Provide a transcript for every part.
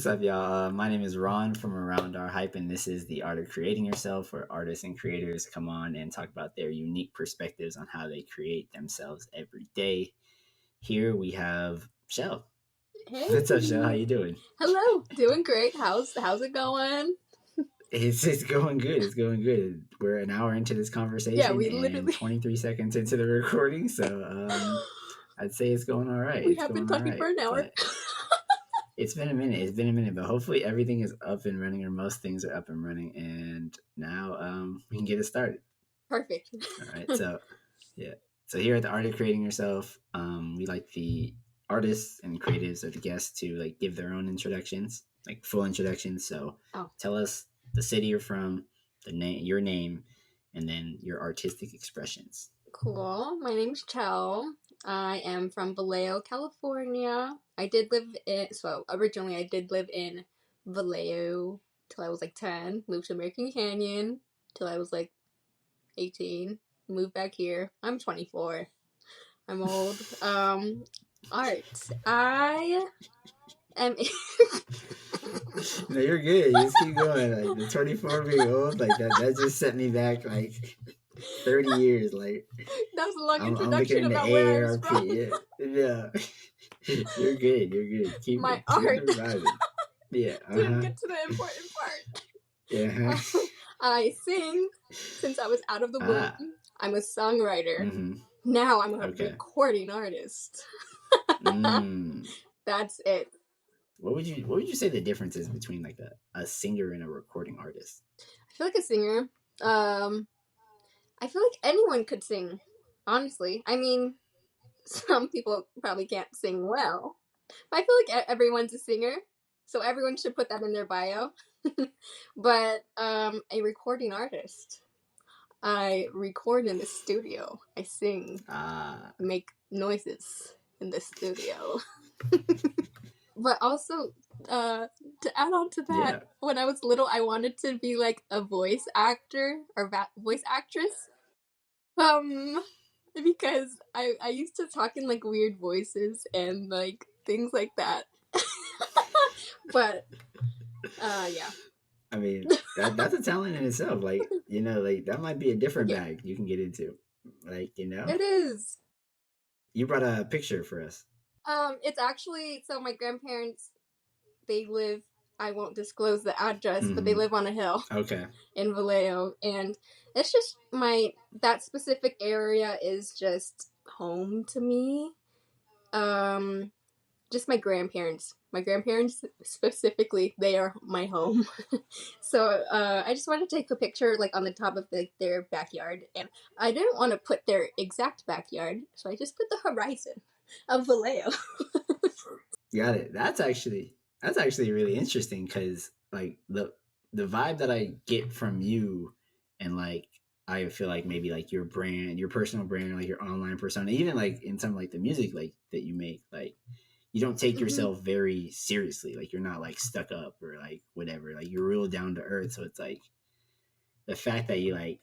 What's up, y'all? My name is Ron from Around Our Hype, and this is the Art of Creating Yourself, where artists and creators come on and talk about their unique perspectives on how they create themselves every day. Here we have Chell. Hey. What's up, Chell? How you doing? Hello. Doing great. How's it going? It's going good. It's going good. We're an hour into this conversation, Yeah, we literally and 23 seconds into the recording, so I'd say it's going all right. We have been talking for an hour. It's been a minute, but hopefully everything is up and running, or most things are up and running, and now we can get it started. Perfect. All right, so yeah. So here at the Art of Creating Yourself, we like the artists and creatives or the guests to like give their own introductions, like full introductions. So tell us the city you're from, your name, and then your artistic expressions. Cool. My name's Chell. I am from Vallejo, California. Originally I did live in Vallejo till I was like 10. Moved to American Canyon till I was like 18. Moved back here. I'm 24. I'm old. Art. I am. No, you're good. You just keep going. Like the 24 being old, like that just set me back like 30 years. Like that was a long introduction about where I was from. Yeah. You're good. Keep my art. Yeah. Didn't get to the important part. Yeah. I sing since I was out of the womb. I'm a songwriter. Mm-hmm. Now I'm a recording artist. That's it. What would you say the difference is between like a singer and a recording artist? I feel like a singer. I feel like anyone could sing. Honestly, I mean, some people probably can't sing well, but I feel like everyone's a singer, so everyone should put that in their bio. But a recording artist, I record in the studio. I sing, make noises in the studio. But also, to add on to that, when I was little, I wanted to be like a voice actor or voice actress. Because I used to talk in like weird voices and like things like that. But yeah. I mean, that's a talent in itself. Like, like that might be a different bag you can get into. Like, It is. You brought a picture for us. It's actually, so my grandparents, they live, I won't disclose the address, but they live on a hill. Okay. In Vallejo, and it's just that specific area is just home to me. Just my grandparents specifically, they are my home. So I just wanted to take a picture like on the top of their backyard, and I didn't want to put their exact backyard, so I just put the horizon of Vallejo. Got it. That's actually really interesting, because like the vibe that I get from you, and like I feel like maybe like your brand, your personal brand, like your online persona, even like in some like the music like that you make, like you don't take yourself very seriously. Like you're not like stuck up or like whatever. Like you're real down to earth. So it's like the fact that you like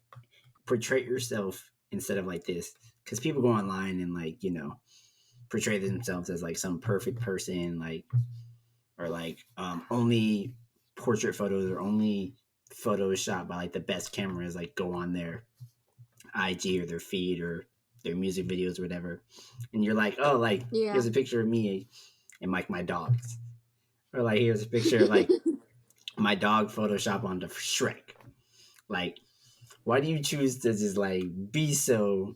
portray yourself instead of like this, because people go online and like portray themselves as like some perfect person, like, or like only portrait photos or only photos shot by like the best cameras like go on their IG or their feed or their music videos or whatever, and you're like, oh, like here's a picture of me and like my dogs, or like here's a picture of like my dog Photoshop onto Shrek. Like, why do you choose to just like be so,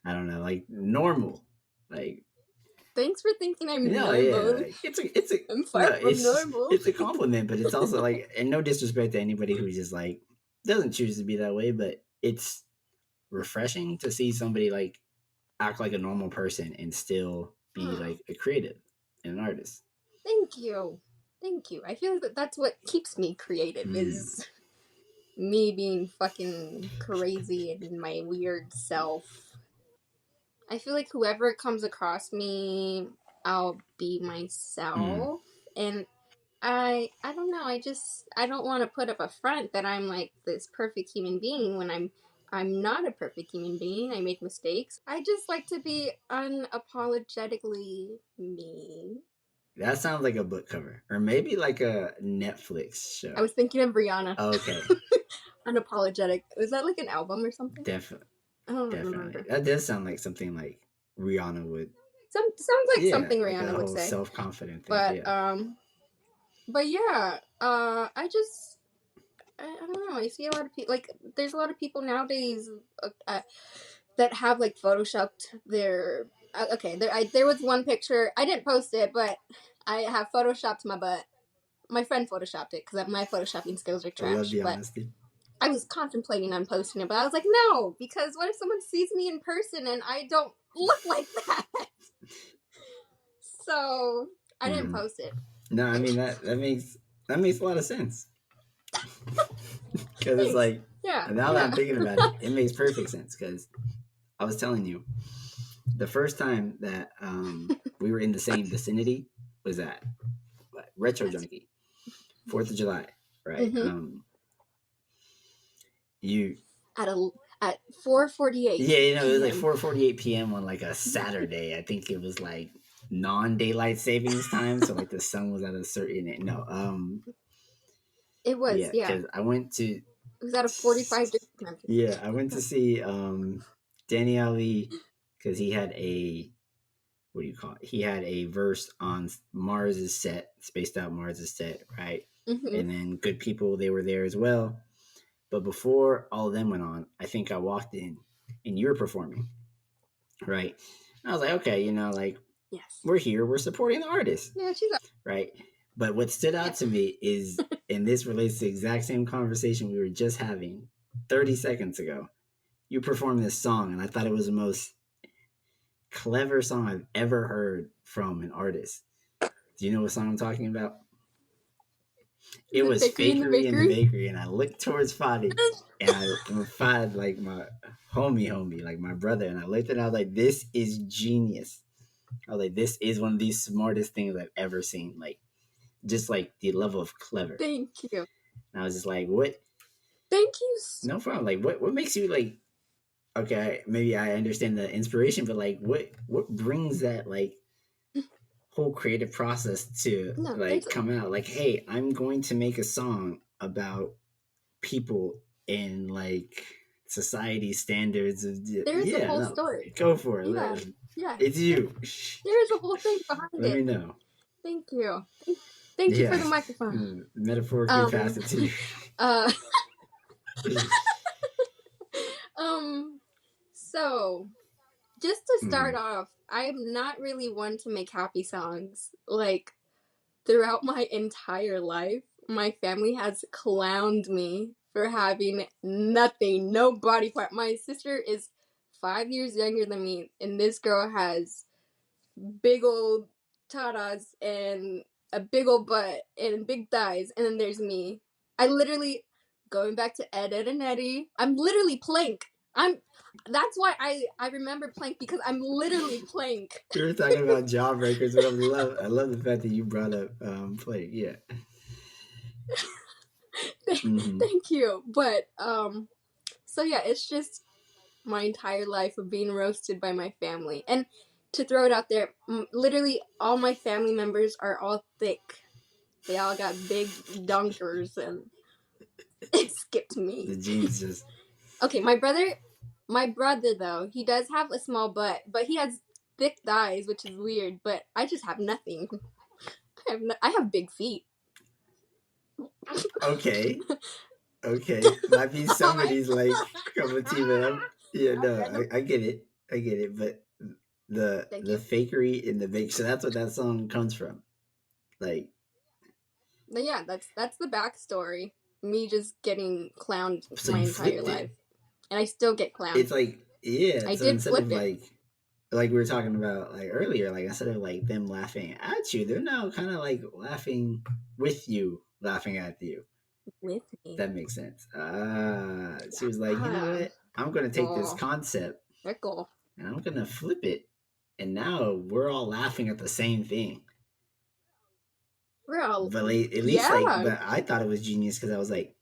I don't know, like normal? Like, thanks for thinking I'm normal. Yeah, like, I'm far from normal. It's a compliment, but it's also like, and no disrespect to anybody who just like doesn't choose to be that way, but it's refreshing to see somebody like act like a normal person and still be like a creative and an artist. Thank you. I feel that that's what keeps me creative, is me being fucking crazy and my weird self. I feel like whoever comes across me, I'll be myself. And I don't know, I don't want to put up a front that I'm like this perfect human being when I'm not a perfect human being. I make mistakes. I just like to be unapologetically me. That sounds like a book cover, or maybe like a Netflix I show. was thinking of Rihanna. Okay, Unapologetic. Was that like an album or something? definitely, I don't definitely. remember. That does sound like something like Rihanna would. Sounds like Yeah, something like a Rihanna would whole say. self confident thing. But Yeah, yeah, I don't know. I see a lot of people like there's a lot of people nowadays that have like photoshopped their. Okay, there was one picture I didn't post it, but I have photoshopped my butt. My friend photoshopped it because my photoshopping skills are I love trash. the But honesty. I was contemplating on posting it, but I was like, no, because what if someone sees me in person and I don't look like that? So I didn't Mm-hmm. post it. No, I mean that makes a lot of sense because it's Thanks. like Yeah, now that I'm yeah. thinking about it, it makes perfect sense because I was telling you the first time that we were in the same vicinity was at Retro Junkie, 4th of July, right? Mm-hmm. You At a at 4:48 Yeah, it was like p.m. 4:48 p.m. on like a Saturday. I think it was like non-daylight savings time, so like the sun was at a certain no. It was, Yeah, yeah. because I went to It was at a 45 degree temperature. yeah, I went to see Danny Ali because he had a what do you call it? He had a verse on Mars's set, spaced out Mars's set, right? Mm-hmm. And then Good People, they were there as well. But before all of them went on, I think I walked in and you were performing, right? And I was like, okay, like Yes. we're here, we're supporting the artist, Yeah, she's up. right? But what stood Yeah. out to me is, and this relates to the exact same conversation we were just having 30 seconds ago. You performed this song, and I thought it was the most clever song I've ever heard from an artist. Do you know what song I'm talking about? It Is it was Fakery in the Fakery in the Bakery? Bakery, and I looked towards Fadi, and Fad, like my homie, like my brother, and I looked at it, and I was like, this is genius. I was like, this is one of the smartest things I've ever seen. Like, just like the level of clever. Thank you. And I was just like, what? Thank you. No problem. Like, what makes you like? Okay, maybe I understand the inspiration, but like, what brings that like whole creative process to No, like come out? Like, hey, I'm going to make a song about people and like society standards of there's a yeah. whole No, story. go for Yeah, it. yeah. It's you. There is a whole thing behind Let me it. know. Thank you. Thank you for Yeah, the microphone. metaphorically pass Um, it to you. uh, um. So, just to start Mhm. off, I'm not really one to make happy songs. Like throughout my entire life, my family has clowned me for having nothing, no body part. My sister is 5 years younger than me, and this girl has big old tatas and a big old butt and big thighs, and then there's me. I literally, going back to Ed and Eddie, I'm literally plank. I'm. That's why I remember plank because I'm literally plank. We were talking about jawbreakers, but I love the fact that you brought up play. Yeah. Mm-hmm. Thank you, but so yeah, it's just my entire life of being roasted by my family. And to throw it out there, literally all my family members are all thick. They all got big dunkers, and it skipped The me. jeans just Okay, my brother though, he does have a small butt, but he has thick thighs, which is weird. But I just have nothing. I have big feet. okay. Okay, might be Oh my somebody's like cup of tea, but yeah, god! no, Random. I get it, I get it. But Thank the you. fakery in the bake, so that's what that song comes from. Like, But yeah, that's the backstory. Me just getting clowned so my you entire flipped life, it. and I still get clowned. It's like yeah. I So did instead flip of it like we were talking about like earlier, like instead of like them laughing at you, they're now kind of like laughing with you, laughing at you. with me. That makes sense. Ah, she was like, you know Ah, what? I'm gonna take this oh, concept Rickle. and I'm gonna flip it, and now we're all laughing at the same thing. We're all, But like, at least like, yeah. but I thought it was genius because I was like,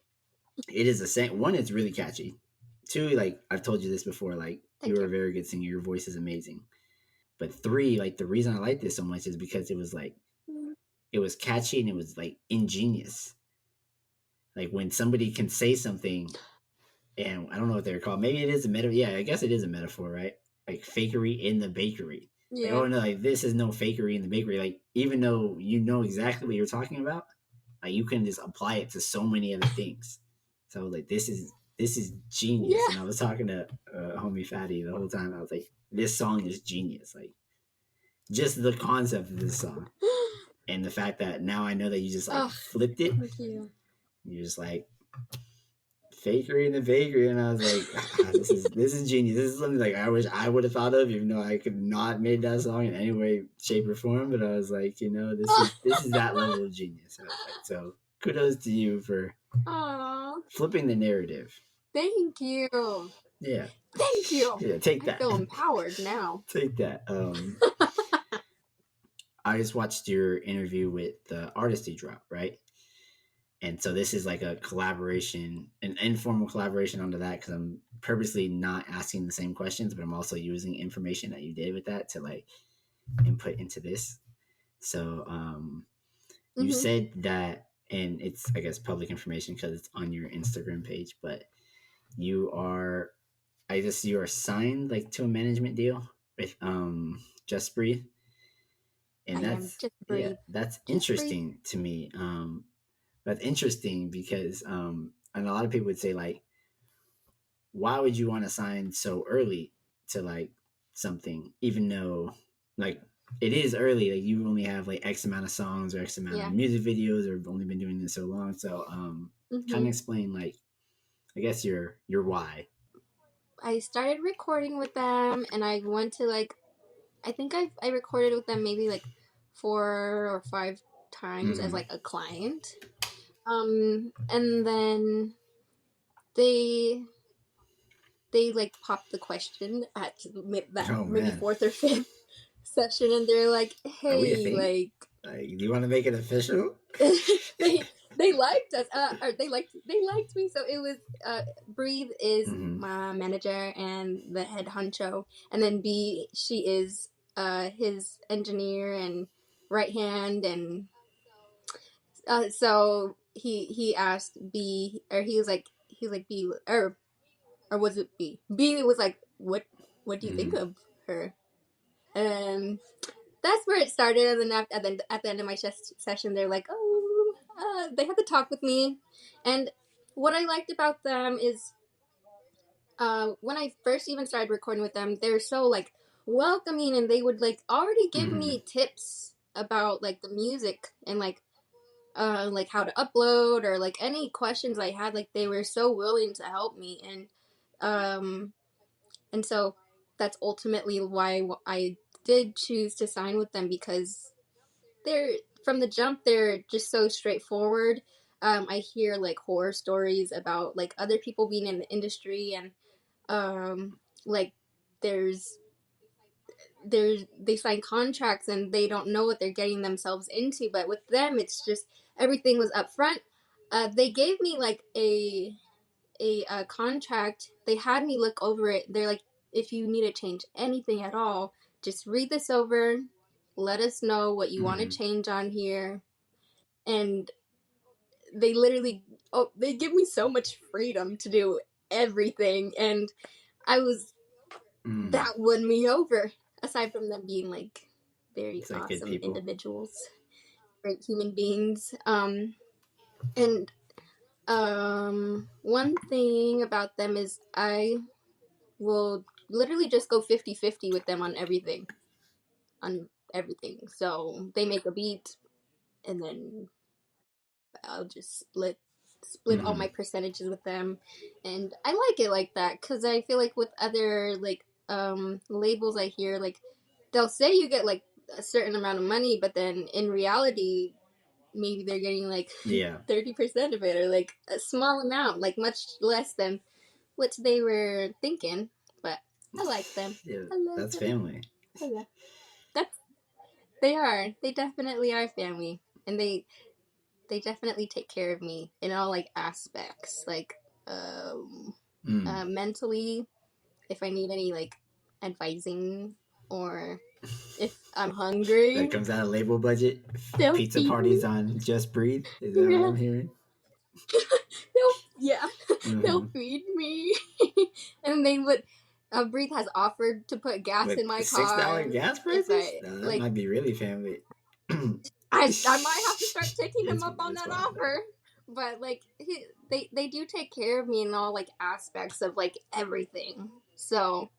it is the same. One, it's really catchy. Two, like I've told you this before, like you Thank are you. a very good singer. Your voice is amazing. But three, like the reason I like this so much is because it was like it was catchy and it was like ingenious. Like when somebody can say something, and I don't know what they're called. Maybe it is a metaphor. Yeah, I guess it is a metaphor, right? Like fakery in the bakery. Like, Yeah. oh no, like this is no fakery in the bakery. Like even though you know exactly what you're talking about, like you can just apply it to so many other things. So like this is genius. Yeah. And I was talking to homie Fatty the whole time. I was like, this song is genius. Like just the concept of this song and the fact that now I know that you just like Oh, flipped it. thank you. You're just like fakery in the bakery, and I was like, this is genius. This is something like I wish I would have thought of, even though I could not made that song in any way, shape, or form. But I was like, this is that level of genius. I was like, so kudos to you for Aw, flipping the narrative. thank you. Yeah, Thank you. yeah. Take I that. feel empowered now. Take that. I just watched your interview with the artist you dropped, right? And so this is like a collaboration, an informal collaboration onto that because I'm purposely not asking the same questions, but I'm also using information that you did with that to like input into this. So you Mm-hmm. said that, and it's I guess public information because it's on your Instagram page, but you are, I guess you are signed like to a management deal with Just Breathe, I and am. that's Just yeah, breathe. that's Just breathe. interesting to me. That's interesting because and a lot of people would say like, why would you want to sign so early to like something, even though like it is early, like you only have like X amount of songs or X amount of Yeah. music videos or only been doing this so long. So kind Mm-hmm. of explain like I guess your why. I started recording with them, and I went to like I think I recorded with them maybe like 4 or 5 times as Mm-hmm. like a client. And then they they like popped the question at that Oh maybe man, fourth or fifth session, and they're like, are we a "Hey, thing? like Like, do you want to make it official? they liked us, or they liked me." So it was Breathe is Mm-hmm. my manager and the head honcho, and then B, she is his engineer and right hand, and so he asked B, or he was like B, or was it B? B was like, what do you think Mm-hmm. of her? And that's where it started. And then at the end of my session, they're like, oh, they had to talk with me. And what I liked about them is when I first even started recording with them, they're so like welcoming, and they would like already give Mm-hmm. me tips about like the music and like how to upload, or like any questions I had. Like they were so willing to help me, um and so that's ultimately why I did choose to sign with them, because they're from the jump they're just so straightforward. I hear like horror stories about like other people being in the industry, and like there's they sign contracts and they don't know what they're getting themselves into. But with them, it's just everything was up front. They gave me like a contract. They had me look over it. They're like, if you need to change anything at all, just read this over. Let us know what you want to Mm-hmm. change on here. And they literally, oh, they give me so much freedom to do everything. And I was, Mm. that won me over. Aside from them being like very It's like good awesome people. individuals, great human beings. And one thing about them is I will literally just go 50-50 with them on everything. On everything. So they make a beat, and then I'll just split all Mm-hmm. my percentages with them. And I like it like that, because I feel like with other like labels I hear, like they'll say you get like a certain amount of money, but then in reality maybe they're getting like Yeah. 30% of it, or like a small amount, like much less than what they were thinking. But I like them. Yeah, I love that's them. family. I love. That's they are. They definitely are family, and they definitely take care of me in all like aspects, like um, Mm. mentally, if I need any like advising. or if I'm hungry, That comes out of label budget. they'll Pizza feed me. parties on Just Breathe. Is that what Yeah, I'm hearing? yeah, they'll Mm-hmm. feed me, and they would. Breathe has offered to put gas With in my $6 car gas if prices? I No, that like. might be really family. I might have to start taking them up on It's that fine though. offer. But like they do take care of me in all like aspects of like everything. So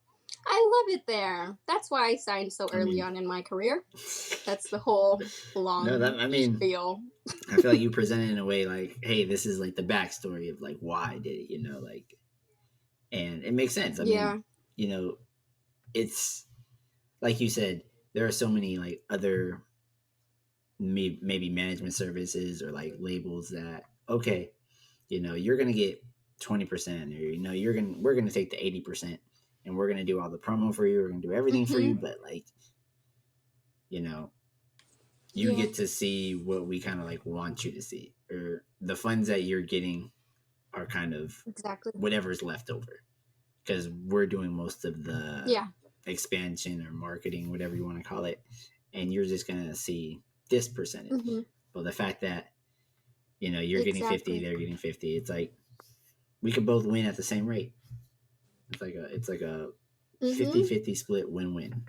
I love it there. That's why I signed so I early mean, on in my career. That's the whole no, long that I mean, spiel. I feel like you present it in a way like, hey, this is like the backstory of like why I did it, you know, like, and it makes sense. I mean, Yeah. you know, it's like you said, there are so many like other maybe management services or like labels that okay, you know, you're gonna get 20%, or you know, we're gonna take the 80%, and we're gonna do all the promo for you. We're gonna do everything for Mm-hmm. you, but like, you know, you Yeah. get to see what we kind of like want you to see, or the funds that you're getting are kind of Exactly. whatever's left over because we're doing most of the Yeah. expansion or marketing, whatever you want to call it, and you're just gonna see this percentage. Mm-hmm. But the fact that you know you're getting 50, Exactly. they're getting 50, it's like we could both win at the same rate. It's like a Mm-hmm. 50-50 split win-win.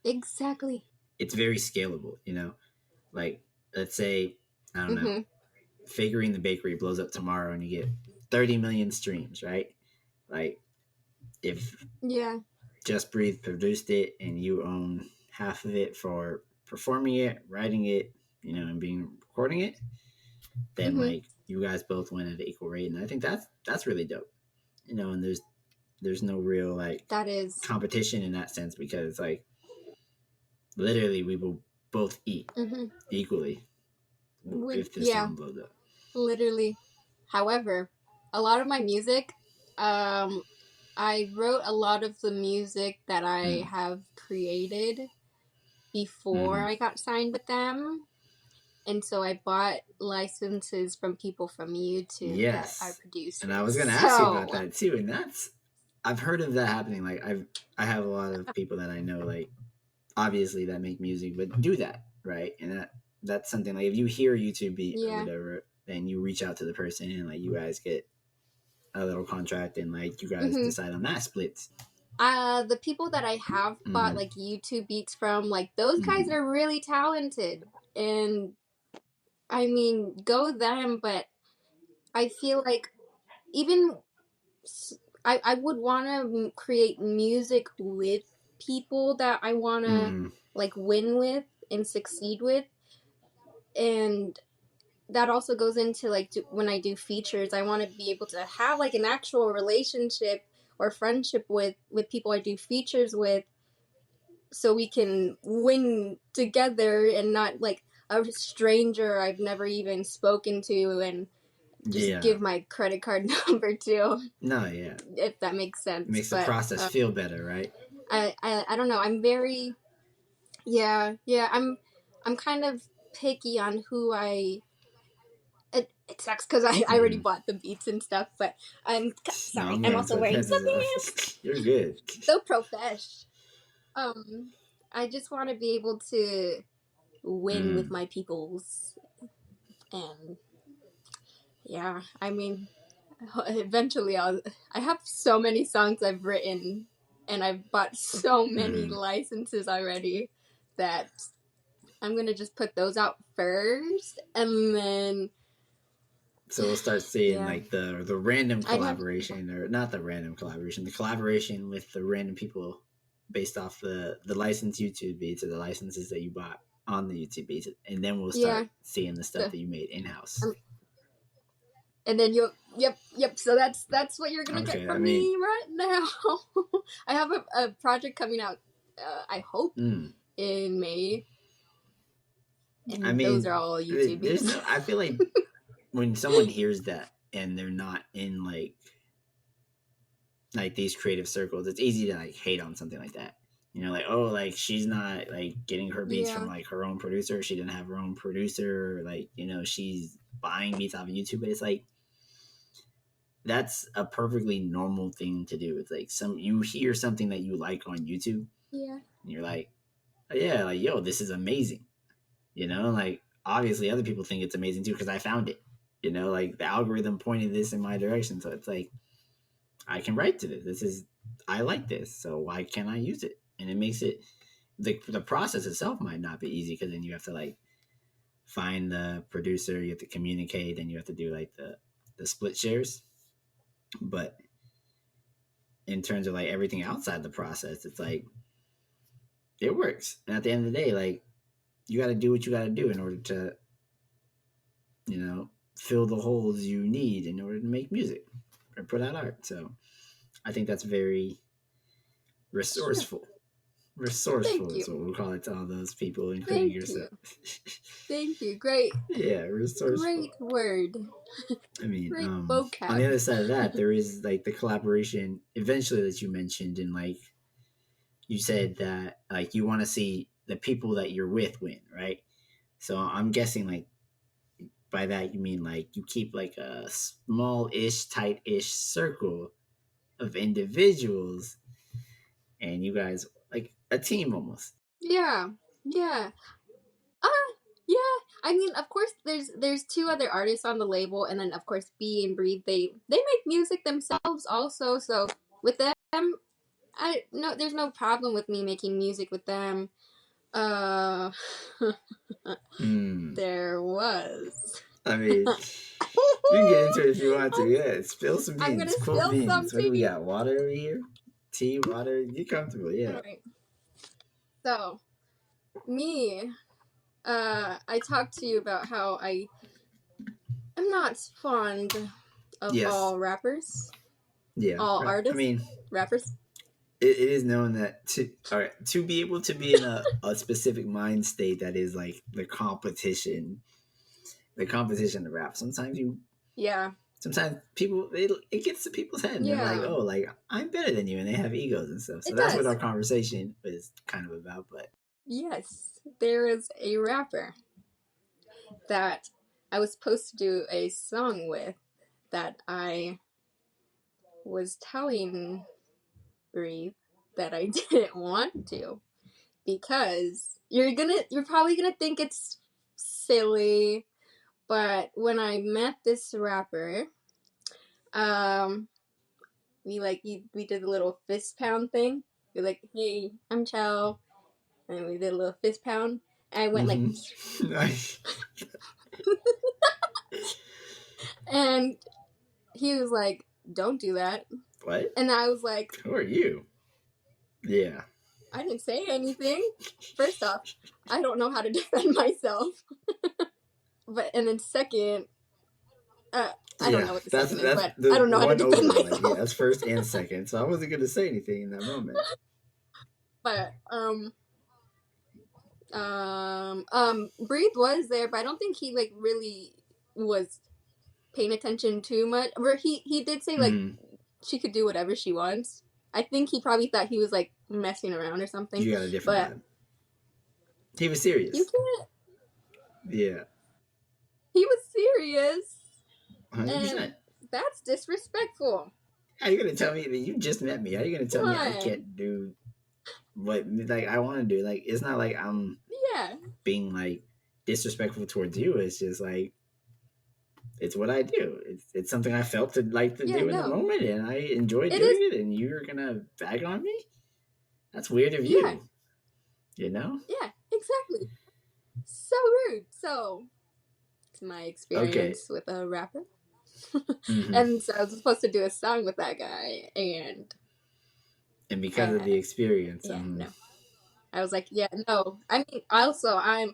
Exactly. It's very scalable, you know. Like let's say I don't know, Mm-hmm. Fakery in the Bakery blows up tomorrow and you get 30 million streams, right? Like if Yeah. Just Breathe produced it and you own half of it for performing it, writing it, you know, and being recording it, then Mm-hmm. like you guys both win at an equal rate, and I think that's really dope, you know. And there's no real like That is. competition in that sense because like literally we will both eat Mm-hmm. equally if the Yeah. song blows up. Literally. However, a lot of my music, um, I wrote a lot of the music that I Mm. have created before Mm-hmm. I got signed with them. And so I bought licenses from people from YouTube that I Yes, produced and I with. was gonna ask you about So, that too, and that's I've heard of that happening. Like I have a lot of people that I know like obviously that make music but do that, right? And that's something like if you hear a YouTube beat or yeah. whatever, then you reach out to the person and like you guys get a little contract and like you guys Mm-hmm. decide on that splits. The people that I have bought Mm-hmm. like YouTube beats from, like those guys Mm-hmm. are really talented. And I mean, go them, but I feel like even I would want to create music with people that I want to Mm-hmm. like win with and succeed with, and that also goes into like when I do features, I want to be able to have like an actual relationship or friendship with people I do features with, so we can win together and not like a stranger I've never even spoken to and just Yeah. give my credit card number to, No, yeah. if that makes It sense. makes the But process feel better, right? I don't know. I'm very, yeah. I'm kind of picky on who I. It sucks because I already Mm-hmm. bought the beats and stuff, but I'm No, sorry. I'm I'm gonna also put wearing heads up. sweatpants. You're good. So profesh. Um, I just want to be able to win with Mm. my peoples, and yeah, I mean, eventually I have so many songs I've written, and I've bought so many Mm-hmm. licenses already that I'm gonna just put those out first, and then So we'll start seeing yeah, like the random I'd have collaboration, or not the random collaboration, the collaboration with the random people based off the licensed YouTube beats or the licenses that you bought on the YouTube beats, and then we'll yeah, start seeing the stuff the, that you made in house. um, and then you yep. So that's what you're gonna get Okay, I from mean, me right now. I have a project coming out. I hope mm, in May, I and those are mean, all YouTube there's beats. no. I feel like when someone hears that and they're not in like these creative circles, it's easy to like hate on something like that. You know, like, oh, like she's not like getting her beats from Yeah, like her own producer. She didn't have her own producer. Or, like, you know, she's buying beats off of YouTube. But it's like that's a perfectly normal thing to do. It's like you hear something that you like on YouTube, Yeah. and you're like, oh, yeah, like yo, this is amazing. Like obviously other people think it's amazing too because I found it. Like the algorithm pointed this in my direction, so it's like I can write to this. I like this, so why can't I use it? And it makes it the process itself might not be easy because then you have to like find the producer, you have to communicate, and you have to do like the split shares. But in terms of like everything outside the process, it's like it works. And at the end of the day, like you got to do what you got to do in order to, fill the holes you need in order to make music or put out art. So I think that's very Sure. resourceful. Thank Resourceful is what you. we'll call it to all those people, including Thank you. yourself. Thank you. Great. Yeah, resourceful. Great word. I mean, Great on the vocab. other side of that, there is like the collaboration eventually that you mentioned, and like you said that like you want to see the people that you're with win, right? So I'm guessing like by that you mean like you keep like a small-ish, tight-ish circle of individuals, and you guys like a team almost. Yeah. Yeah. Uh yeah. I mean, of course there's two other artists on the label, and then of course B and Breathe, they make music themselves also. So with them, I no there's no problem with me making music with them. Uh Hmm. there was. I mean, you can get into it if you want to. Yeah, spill some I'm gonna beans. Cool spill some beans. What do we tea. got? Water over here? Tea, water. You comfortable? All Yeah. right. So me, I talked to you about how I'm not fond of Yes. all rappers, Yeah. all I artists, mean, rappers. it is known that to be able to be in a specific mind state that is like the competition of rap. Yeah, Sometimes people it gets to people's head and they're like, yeah, oh, like I'm better than you, and they have egos and stuff. So it that's what our does. conversation is kind of about. But Yes, there is a rapper that I was supposed to do a song with that I was telling Breathe that I didn't want to because you're probably gonna think it's silly, but when I met this rapper, um, we did a little fist pound thing. We're like, hey, I'm Chell, and we did a little fist pound. And I went like, nice. and he was like, don't do that. What? And I was like, Who are you? Yeah. I didn't say anything. First off, I don't know how to defend myself. But and then second, I don't Yeah, know what the that's second is, that's but I the don't know how to one defend overlay. Yeah, myself. that's first and second. So I wasn't gonna say anything in that moment. But Breathe was there, but I don't think he like really was paying attention too much. Where he did say like Mm-hmm. she could do whatever she wants. I think he probably thought he was like messing around or something. You got a different But vibe. He was you serious. can't. Yeah, He was serious, 100%. and that's disrespectful. How you gonna tell me that you just met me? How you gonna tell Come me I on. can't do what like I want to do? Like it's not like I'm Yeah. being like disrespectful towards you. It's just like it's what I do. It's something I felt to like to Yeah. do in the No. moment, and I enjoy It doing is. it. And you're gonna bag on me? That's weird of Yeah. you. You know? Yeah. Exactly. So rude. So it's my Okay. experience with a rapper. Mm-hmm. And so I was supposed to do a song with that guy, and And because of uh, the experience, yeah, no. I was like, yeah, no. I mean, also, I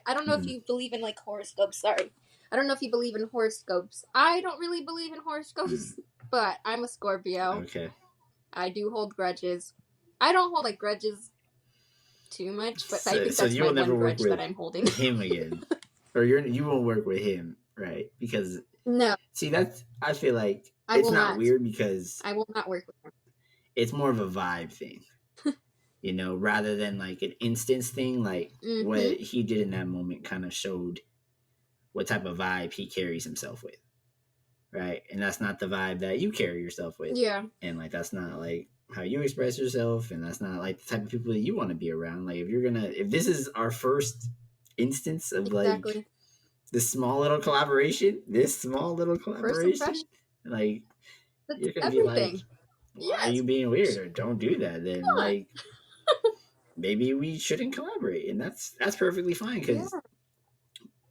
don't know if mm, you believe in like horoscopes. Sorry, I don't know if you believe in horoscopes. I don't really believe in mm, horoscopes, but I'm a Scorpio. okay. I do hold grudges. I don't hold like grudges too much, but I think So that's you my will never one work grudge that with I'm holding. him again, or you won't work with him, right? Because No, see, that's I feel like I it's will not not. weird because I will not work with him. it's more of a vibe thing, rather than like an instance thing. Like Mm-hmm. what he did in that moment kind of showed what type of vibe he carries himself with, right? And that's not the vibe that you carry yourself with, Yeah. and like that's not like how you express yourself, and that's not like the type of people that you want to be around. Like if this is our first instance of like Exactly. this small little First collaboration, impression. like That's you're gonna be like, everything. why are Yes. you being weird, or don't do that? Then Come on. like maybe we shouldn't collaborate, and that's perfectly fine Yeah. because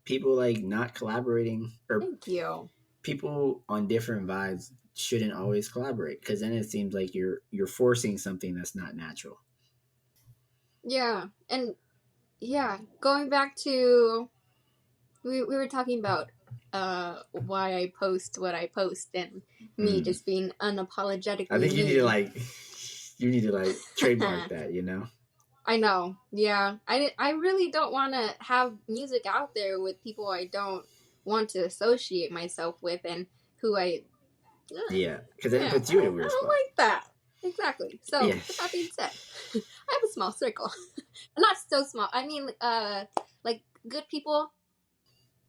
people like not collaborating or Thank you. people on different vibes shouldn't always collaborate because then it seems like you're forcing something that's not natural. Yeah. And yeah, going back to we were talking about why I post what I post and me Mm. just being I unapologetically think me. you need to like trademark that, you know? I know. Yeah. I really don't want to have music out there with people I don't want to associate myself with and who Yeah, because then it yeah, puts you in a I weird don't spot. like that. Exactly. Yeah, So, with that being said, I have a small circle. Not so small. I mean, like good people,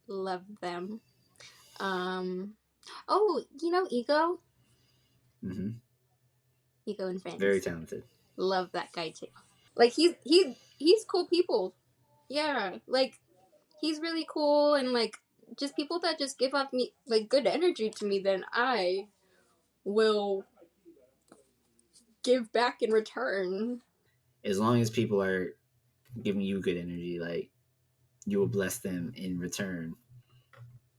love them. Um, oh, hmm, Ego and very Friends. talented. Love that guy too. Like he's cool people. Yeah, like he's really cool and like just people that just give off me like good energy to me. Then I will give back in return. As long as people are giving you good energy, like you will bless them in return.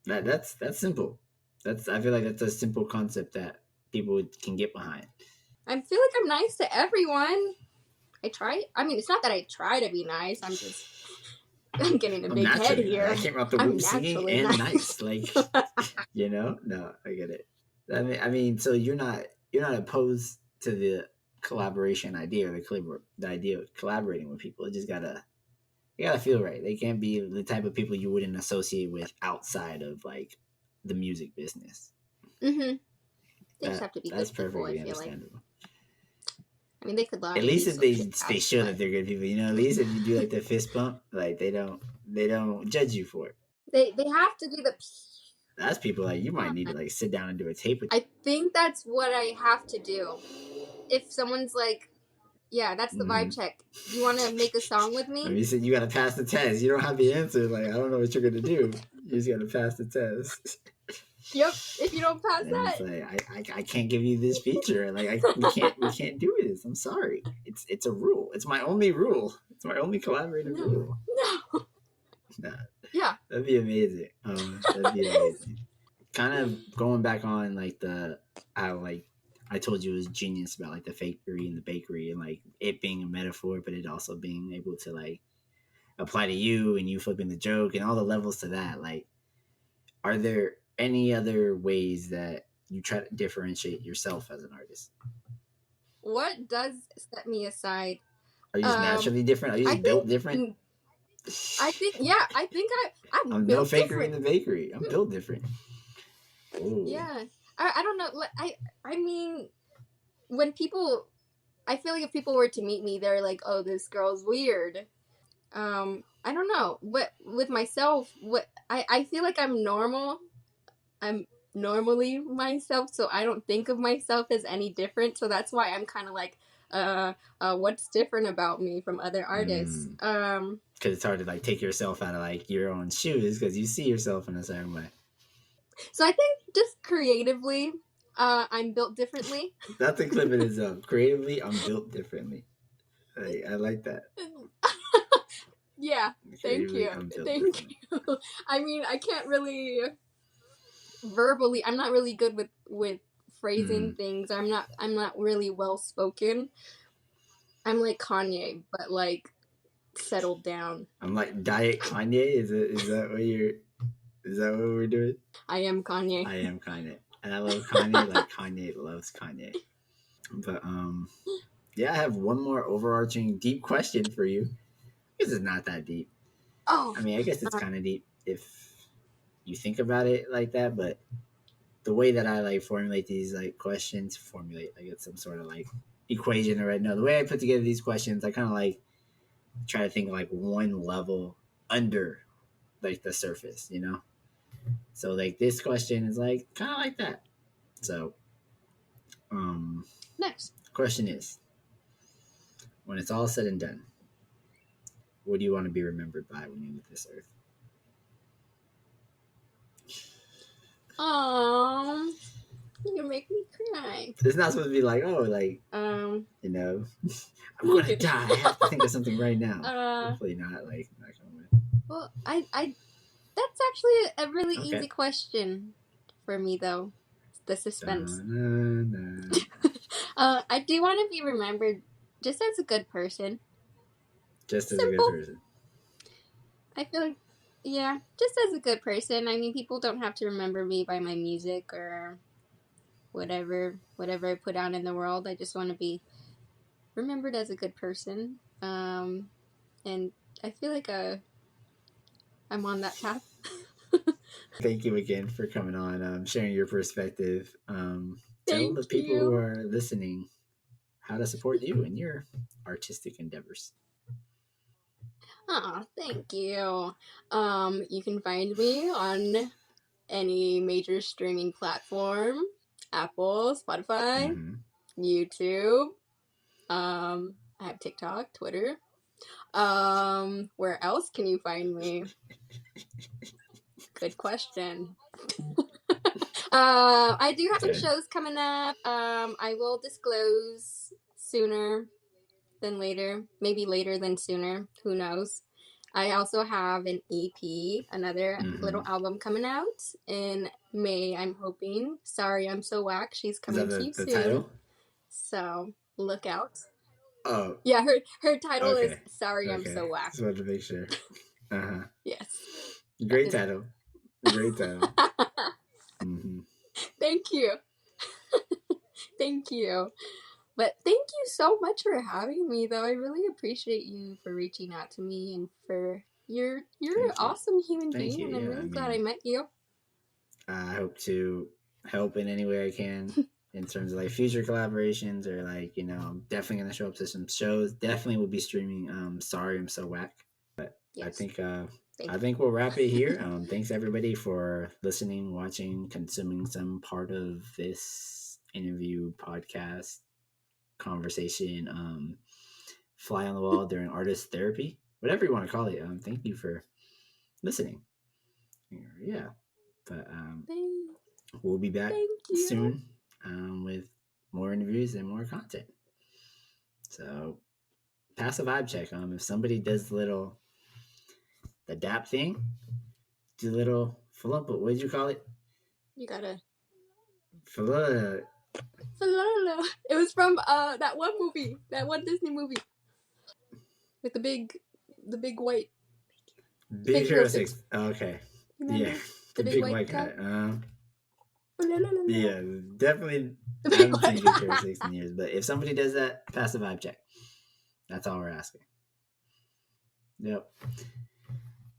That's simple. That's I feel like that's a simple concept that people can get behind. I feel like I'm nice to everyone. I try. I mean, it's not that I try to be nice. I'm getting a I'm big head naturally nice. I here. came out the I'm womb singing naturally and nice. nice. Like, you know? No, I get it. I mean, so you're not opposed to the collaboration idea or the idea of collaborating with people. It just gotta feel right. They can't be the type of people you wouldn't associate with outside of like the music business. Mm-hmm. They just That have to be that's good people. I perfectly feel like. understandable. I mean, they could lie At and least be if they they sociopaths, show that but they're good people, you know. At least if you do like the fist bump, like they don't judge you for it. they have to do the. That's people like you might need to like sit down and do a tape with. I think that's what I have to do. If someone's like, yeah, that's the Mm-hmm. vibe check. You want to make a song with Let me? me say you gotta pass the test. You don't have the answer. Like I don't know what you're gonna do. You just gotta pass the test. Yep. If you don't pass And that, it's like I can't give you this feature. Like we can't do this. I'm sorry. It's a rule. It's my only rule. It's my only collaborative no, rule. no. Nah, Yeah, that'd be amazing. That'd it be is. amazing. Kind of going back on like the how like I told you it was genius about like the fakery and the bakery and like it being a metaphor, but it also being able to like apply to you and you flipping the joke and all the levels to that. Like, are there any other ways that you try to differentiate yourself as an artist? What does set me aside? Are you just Um, naturally different? Are you I just built think, different? yeah, I think I'm I'm no built fakery in different. the bakery. I'm built different. Ooh. Yeah, I don't know. I mean, when people, I feel like if people were to meet me, they're like, "Oh, this girl's weird." I don't know. What with myself, what I feel like I'm normal. I'm normally myself, so I don't think of myself as any different. So that's why I'm kind of like, what's different about me from other artists? Mm. Because it's hard to like take yourself out of like your own shoes because you see yourself in a certain way. So I think just creatively, I'm built differently. That's a clip in itself. Creatively, I'm built differently. I like that. Yeah, thank Creatively, you, I'm built thank differently. you. I mean, I can't really verbally. I'm not really good with phrasing Mm. things. I'm not really well spoken. I'm like Kanye, but like settled down. I'm like Diet Kanye. Is that what we're doing? I am Kanye. I am Kanye, and I love Kanye like Kanye loves Kanye. But yeah, I have one more overarching deep question for you. This is not that deep. Oh, I mean, I guess it's kind of deep if you think about it like that. But the way that I like formulate these like questions, formulate like it's some sort of like equation or right now. The way I put together these questions, I kind of like try to think like one level under like the surface, you know. So like this question is like kind of like that. So, um, next. question is, when it's all said and done, what do you want to be remembered by when you leave this earth? You make me cry. It's not supposed to be like, oh, like, you know, I'm going to die. I have to think of something right now. Hopefully not, like, not going to. Well, that's actually a really easy question for me, though. The suspense. I do want to be remembered just as a good person. Just as a good person. I feel like, yeah, just as a good person. I mean, people don't have to remember me by my music or whatever I put out in the world. I just want to be remembered as a good person. And I feel like I'm on that path. Thank you again for coming on, sharing your perspective. Tell the people you. who are listening how to support you in your artistic endeavors. Oh, thank you. You can find me on any major streaming platform: Apple, Spotify, YouTube. I have TikTok, Twitter. Where else can you find me? Good question. I do have some shows coming up. I will disclose sooner than later. Maybe later than sooner. Who knows? I also have an EP, another little album coming out in May, I'm hoping. Sorry, I'm so whack. She's coming to you soon. Title? So look out. Oh. Yeah, her title is Sorry, I'm so whack. Just wanted to make sure. Yes. Great title. Great title. Thank you. Thank you. But thank you so much for having me, though. I really appreciate you for reaching out to me and for you're an awesome human being, and I'm really glad I met you. I hope to help in any way I can in terms of like future collaborations, or like, you know, I'm definitely gonna show up to some shows. Definitely will be streaming Sorry I'm So Whack. But yes. I think we'll wrap it here. Thanks everybody for listening, watching, consuming some part of this interview, podcast, conversation, fly on the wall during artist therapy, whatever you want to call it. Thank you for listening. Yeah, but we'll be back soon with more interviews and more content. So pass a vibe check. If somebody does the dap thing, do the little flump. What did you call it? You gotta Falala. It was from that one movie, that one Disney movie with the big white Big Hero 6. Oh, okay. Remember? Yeah, the big white guy. Yeah, definitely. I haven't seen Big Hero 6 in years, but if somebody does that, pass a vibe check. That's all we're asking. Yep.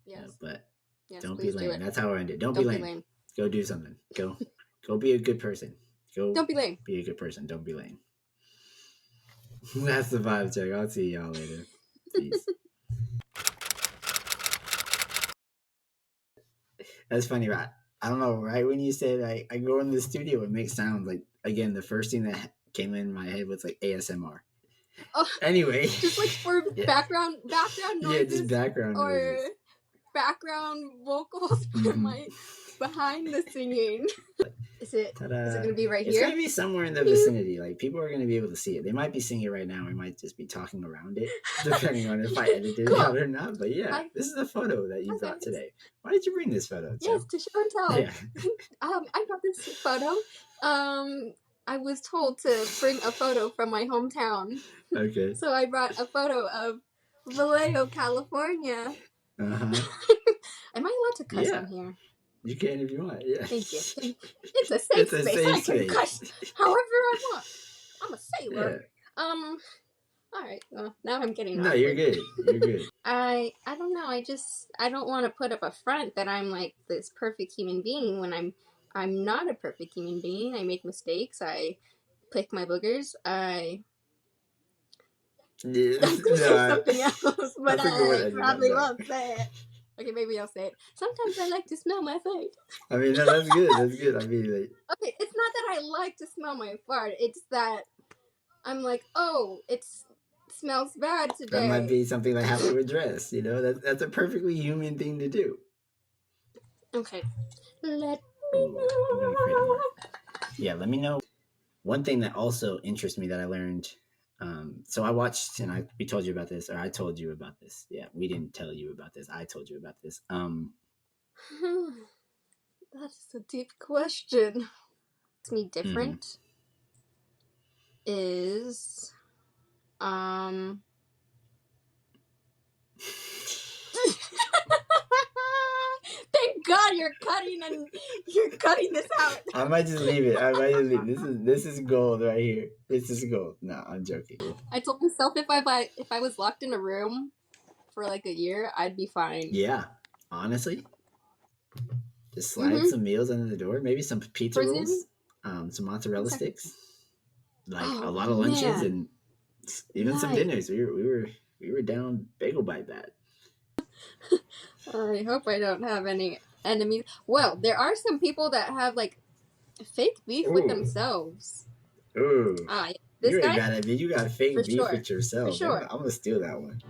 Yes. Yeah, but don't be lame. That's how I end it. Don't be lame. Go do something. Go be a good person. Don't be lame. Be a good person. Don't be lame. That's the vibe check. I'll see y'all later. Peace. That's funny, right? I don't know, right when you say that, I go in the studio, it makes sounds like, again, the first thing that came in my head was like ASMR. Oh, anyway, just like for background noises. Yeah, just background noises. Or background vocals for my behind the singing. Is it going to be right here? It's going to be somewhere in the vicinity. Like, people are going to be able to see it. They might be seeing it right now. We might just be talking around it, depending on if I edited it out or not. But yeah, this is a photo that you brought today. Why did you bring this photo? Yes, to show and tell. Yeah. I brought this photo. I was told to bring a photo from my hometown. Okay. So I brought a photo of Vallejo, California. Am I allowed to cuss on here? You can if you want. Yeah. Thank you. It's a safe space. I can cuss however I want. I'm a sailor. Yeah. All right. Well, now I'm getting. No, you're good. You're good. I don't know. I don't want to put up a front that I'm like this perfect human being when I'm not a perfect human being. I make mistakes. I pick my boogers. I'm gonna say something else, but I probably won't say it. Okay, maybe I'll say it. Sometimes I like to smell my fart. I mean, no, that's good. That's good. I mean, like... Okay, it's not that I like to smell my fart. It's that I'm like, oh, it smells bad That might today. be something I have to address. You know, that's a perfectly human thing to do. Okay. Let me Ooh, I'm gonna create a know. mark. Yeah, let me know. One thing that also interests me that I learned. So I watched, and we told you about this, or I told you about this. Yeah, we didn't tell you about this. I told you about this. That's a deep question. What's me Mm-hmm. different is Thank God you're cutting this out. I might just leave it. I might just leave. This is gold right here. This is gold. No, I'm joking. I told myself if I was locked in a room for like a year, I'd be fine. Yeah, honestly, just slide Mm-hmm. some meals under the door. Maybe some pizza Prison? rolls, some mozzarella Exactly. sticks, like a Oh lot of lunches, man. and even some Nice. dinners. We were down bagel bite that. I hope I don't have any enemies. Well, there are some people that have like fake beef with Ooh, themselves. ooh. Ah, yeah. This You ain't guy got it, man. You got for fake beef sure, with for yourself. I'm sure. gonna steal that one.